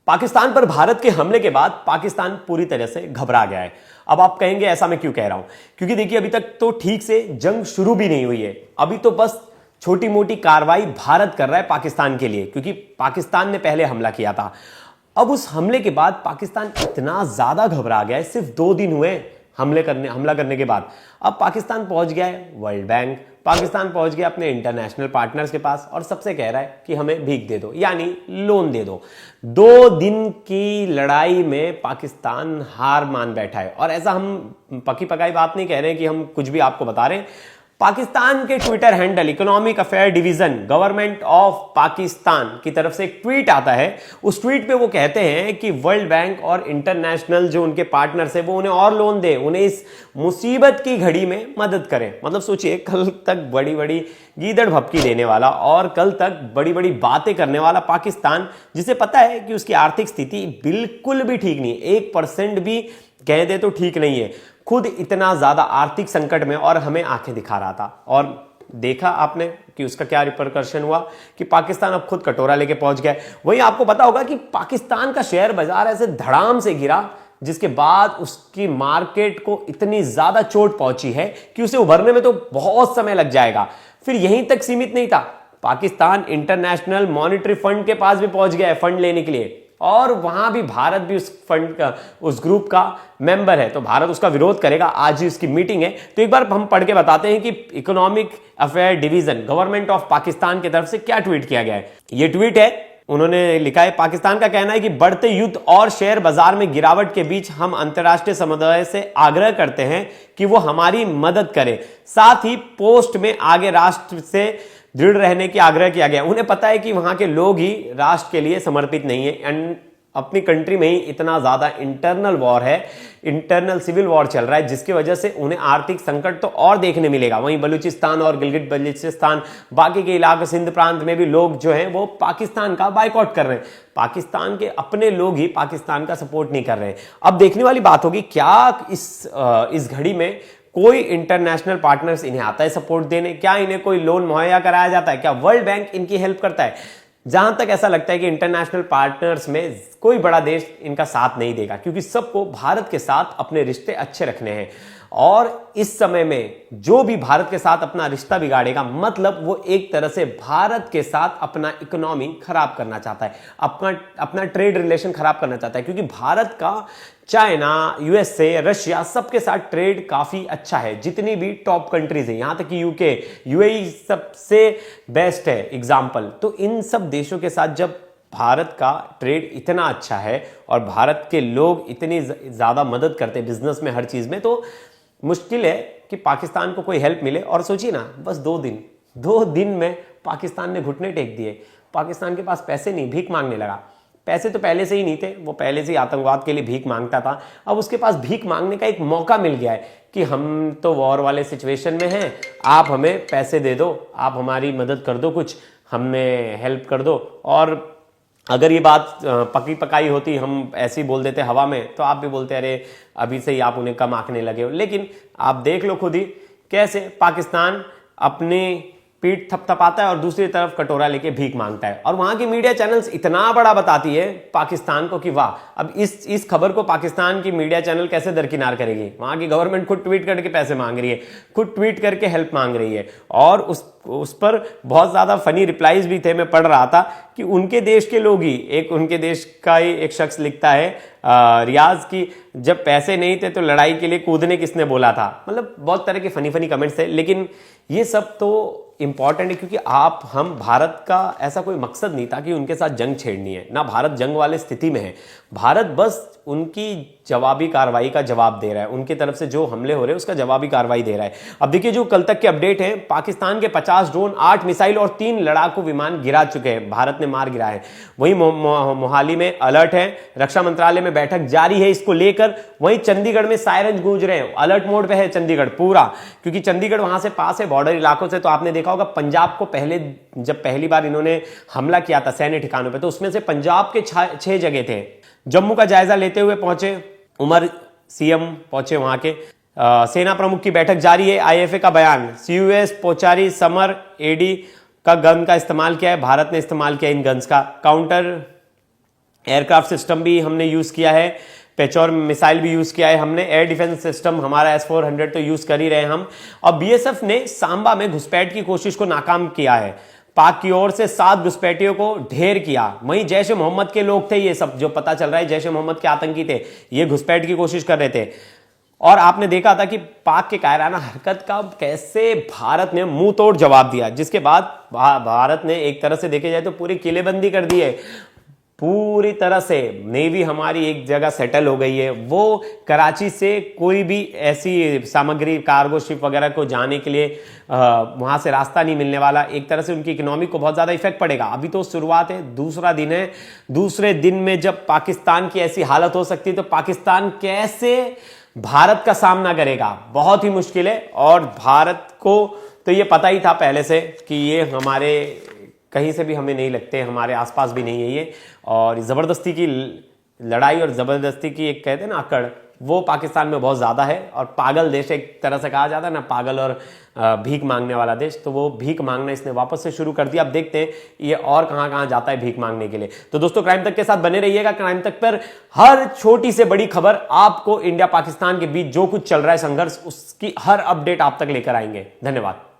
पाकिस्तान पर भारत के हमले के बाद पाकिस्तान पूरी तरह से घबरा गया है। अब आप कहेंगे ऐसा मैं क्यों कह रहा हूं, क्योंकि देखिए अभी तक तो ठीक से जंग शुरू भी नहीं हुई है। अभी तो बस छोटी मोटी कार्रवाई भारत कर रहा है पाकिस्तान के लिए, क्योंकि पाकिस्तान ने पहले हमला किया था। अब उस हमले के बाद पाकिस्तान इतना ज्यादा घबरा गया है, सिर्फ 2 दिन हुए हमला करने के बाद। अब पाकिस्तान पहुंच गया है वर्ल्ड बैंक, पाकिस्तान पहुंच गया अपने इंटरनेशनल पार्टनर्स के पास और सबसे कह रहा है कि हमें भीख दे दो, यानी लोन दे दो। 2 दिन की लड़ाई में पाकिस्तान हार मान बैठा है। और ऐसा हम पकी पकाई बात नहीं कह रहे हैं कि हम कुछ भी आपको बता रहे हैं। पाकिस्तान के Twitter handle economic affair division government of Pakistan की तरफ से एक ट्वीट आता है। उस ट्वीट पे वो कहते हैं कि वर्ल्ड बैंक और इंटरनेशनल जो उनके पार्टनर्स है वो उन्हें और लोन दे, उन्हें इस मुसीबत की घड़ी में मदद करें। मतलब सोचिए, कल तक बड़ी बड़ी गीदड़ भपकी देने वाला और कल तक बड़ी बड़ी बातें करने वाला पाकिस्तान, जिसे पता है कि उसकी आर्थिक स्थिति बिल्कुल भी ठीक नहीं है, 1% भी कह दे तो ठीक नहीं है, खुद इतना ज्यादा आर्थिक संकट में और हमें आंखें दिखा रहा था। और देखा आपने कि उसका क्या रिपरकशन हुआ कि पाकिस्तान अब खुद कटोरा लेके पहुंच गया। वहीं आपको पता होगा कि पाकिस्तान का शेयर बाजार ऐसे धड़ाम से गिरा, जिसके बाद उसकी मार्केट को इतनी ज्यादा चोट पहुंची है कि उसे उभरने में तो बहुत समय लग जाएगा। फिर यहीं तक सीमित नहीं था, पाकिस्तान इंटरनेशनल मॉनिटरी फंड के पास भी पहुंच गया है फंड लेने के लिए, और वहां भी भारत भी उस फंड का, उस ग्रुप का मेंबर है, तो भारत उसका विरोध करेगा। आज ही उसकी मीटिंग है। तो एक बार हम पढ़ के बताते हैं कि economic affair division government of Pakistan की तरफ से क्या ट्वीट किया गया है। ये ट्वीट है, उन्होंने लिखा है, पाकिस्तान का कहना है कि बढ़ते युद्ध और शेयर बाजार में गिरावट के बीच हम अंतर्राष्ट्रीय समुदाय से आग्रह करते हैं कि वो हमारी मदद करे। साथ ही पोस्ट में आगे राष्ट्र से दृढ़ रहने की आग्रह किया गया। उन्हें पता है कि वहां के लोग ही राष्ट्र के लिए समर्पित नहीं है, एंड अपनी कंट्री में ही इतना ज्यादा इंटरनल वॉर है, इंटरनल सिविल वॉर चल रहा है, जिसकी वजह से उन्हें आर्थिक संकट तो और देखने मिलेगा। वहीं बलूचिस्तान और गिलगित बल्चिस्तान, बाकी के इलाके, सिंध प्रांत में भी लोग जो हैं वो पाकिस्तान का बायकॉट कर रहे हैं। पाकिस्तान के अपने लोग ही पाकिस्तान का सपोर्ट नहीं कर रहे हैं। अब देखने वाली बात होगी, क्या इस घड़ी में कोई इंटरनेशनल पार्टनर्स इन्हें आता है सपोर्ट देने, क्या इन्हें कोई लोन मुहैया कराया जाता है, क्या वर्ल्ड बैंक इनकी हेल्प करता है। जहां तक ऐसा लगता है कि इंटरनेशनल पार्टनर्स में कोई बड़ा देश इनका साथ नहीं देगा, क्योंकि सबको भारत के साथ अपने रिश्ते अच्छे रखने हैं। और इस समय में जो भी भारत के साथ अपना रिश्ता बिगाड़ेगा, मतलब वो एक तरह से भारत के साथ अपना इकोनॉमी खराब करना चाहता है, अपना ट्रेड रिलेशन खराब करना चाहता है। क्योंकि भारत का चाइना, यूएसए, रशिया सबके साथ ट्रेड काफी अच्छा है। जितनी भी टॉप कंट्रीज है, यहां तक कि यूके, यूएई सबसे बेस्ट है एग्जाम्पल। तो इन सब देशों के साथ जब भारत का ट्रेड इतना अच्छा है और भारत के लोग इतनी ज्यादा मदद करते हैं बिजनेस में, हर चीज में, तो मुश्किल है कि पाकिस्तान को कोई हेल्प मिले। और सोचिए ना, बस 2 दिन में पाकिस्तान ने घुटने टेक दिए। पाकिस्तान के पास पैसे नहीं, भीख मांगने लगा। पैसे तो पहले से ही नहीं थे, वो पहले से ही आतंकवाद के लिए भीख मांगता था। अब उसके पास भीख मांगने का एक मौका मिल गया है कि हम तो वॉर वाले सिचुएशन में हैं, आप हमें पैसे दे दो, आप हमारी मदद कर दो, कुछ हमें हेल्प कर दो। और अगर ये बात पकी पकाई होती, हम ऐसे ही बोल देते हवा में, तो आप भी बोलते अरे अभी से ही आप उन्हें कम आंकने लगे हो। लेकिन आप देख लो खुद ही कैसे पाकिस्तान अपनी पीठ थपथपाता है और दूसरी तरफ कटोरा लेके भीख मांगता है। और वहां की मीडिया चैनल्स इतना बड़ा बताती है पाकिस्तान को कि वाह, अब इस खबर को पाकिस्तान की मीडिया चैनल कैसे दरकिनार करेगी। वहां की गवर्नमेंट खुद ट्वीट करके पैसे मांग रही है, खुद ट्वीट करके हेल्प मांग रही है। और उस पर बहुत ज्यादा फनी रिप्लाईज भी थे। मैं पढ़ रहा था कि उनके देश के लोग ही, उनके देश का ही एक शख्स लिखता है, रियाज की, जब पैसे नहीं थे तो लड़ाई के लिए कूदने किसने बोला था। मतलब बहुत तरह के फनी कमेंट्स थे। लेकिन ये सब तो इंपॉर्टेंट है, क्योंकि हम भारत का ऐसा कोई मकसद नहीं था कि उनके साथ जंग छेड़नी है, ना भारत जंग वाले स्थिति में है। भारत बस उनकी जवाबी कार्रवाई का जवाब दे रहा है, उनकी तरफ से जो हमले हो रहे हैं उसका जवाबी कार्रवाई दे रहा है। अब देखिए जो कल तक के अपडेट है, पाकिस्तान के 50 ड्रोन, 8 मिसाइल और 3 लड़ाकू विमान गिरा चुके हैं, भारत ने मार गिराए हैं। वहीं मोहाली में अलर्ट है, रक्षा मंत्रालय में बैठक जारी है इसको लेकर। वहीं चंडीगढ़ में सायरन गूंज रहे हैं, अलर्ट मोड पे है चंडीगढ़ पूरा, क्योंकि चंडीगढ़ वहां से पास है बॉर्डर इलाकों से। तो आपने देखा होगा पंजाब को जब पहली बार इन्होंने हमला किया था सैन्य ठिकानों पे, तो उसमें से पंजाब के 6 जगह थे। जम्मू का जायजा लेते हुए पहुंचे उमर, सीएम पहुंचे वहां के। सेना प्रमुख की बैठक जारी है, आईएफए का बयान, सीयूएस पोचारी समर एडी का गन का इस्तेमाल किया है, भारत ने इस्तेमाल किया इन गन्स का। काउंटर एयरक्राफ्ट सिस्टम भी हमने यूज किया है, पेचौर मिसाइल भी यूज किया है हमने, एयर डिफेंस सिस्टम हमारा S-400 तो यूज कर ही रहे हैं हम। और बीएसएफ ने सांबा में घुसपैठ की कोशिश को नाकाम किया है। पाक की ओर से 7 घुसपैठियों को ढेर किया। वहीं जैश ए मोहम्मद के लोग थे ये सब, जो पता चल रहा है जैश ए मोहम्मद के आतंकी थे, ये घुसपैठ की कोशिश कर रहे थे। और आपने देखा था कि पाक के कायराना हरकत का कैसे भारत ने मुंह तोड़ जवाब दिया, जिसके बाद भारत ने एक तरह से देखे जाए तो पूरी किलेबंदी कर दी है। पूरी तरह से नेवी हमारी एक जगह सेटल हो गई है। वो कराची से कोई भी ऐसी सामग्री, कार्गो शिप वगैरह को जाने के लिए वहां से रास्ता नहीं मिलने वाला। एक तरह से उनकी इकोनॉमी को बहुत ज्यादा इफेक्ट पड़ेगा। अभी तो शुरुआत है, दूसरा दिन है। दूसरे दिन में जब पाकिस्तान की ऐसी हालत हो सकती है तो पाकिस्तान कैसे भारत का सामना करेगा, बहुत ही मुश्किल है। और भारत को तो ये पता ही था पहले से कि ये हमारे कहीं से भी हमें नहीं लगते, हमारे आसपास भी नहीं है ये। और ज़बरदस्ती की लड़ाई और ज़बरदस्ती की एक कहते हैं ना अकड़, वो पाकिस्तान में बहुत ज़्यादा है। और पागल देश एक तरह से कहा जाता है ना, पागल और भीख मांगने वाला देश, तो वो भीख मांगना इसने वापस से शुरू कर दिया। अब देखते हैं ये और कहाँ कहाँ जाता है भीख मांगने के लिए। तो दोस्तों क्राइम तक के साथ बने रहिएगा। क्राइम तक पर हर छोटी से बड़ी खबर आपको इंडिया पाकिस्तान के बीच जो कुछ चल रहा है संघर्ष, उसकी हर अपडेट आप तक लेकर आएंगे। धन्यवाद।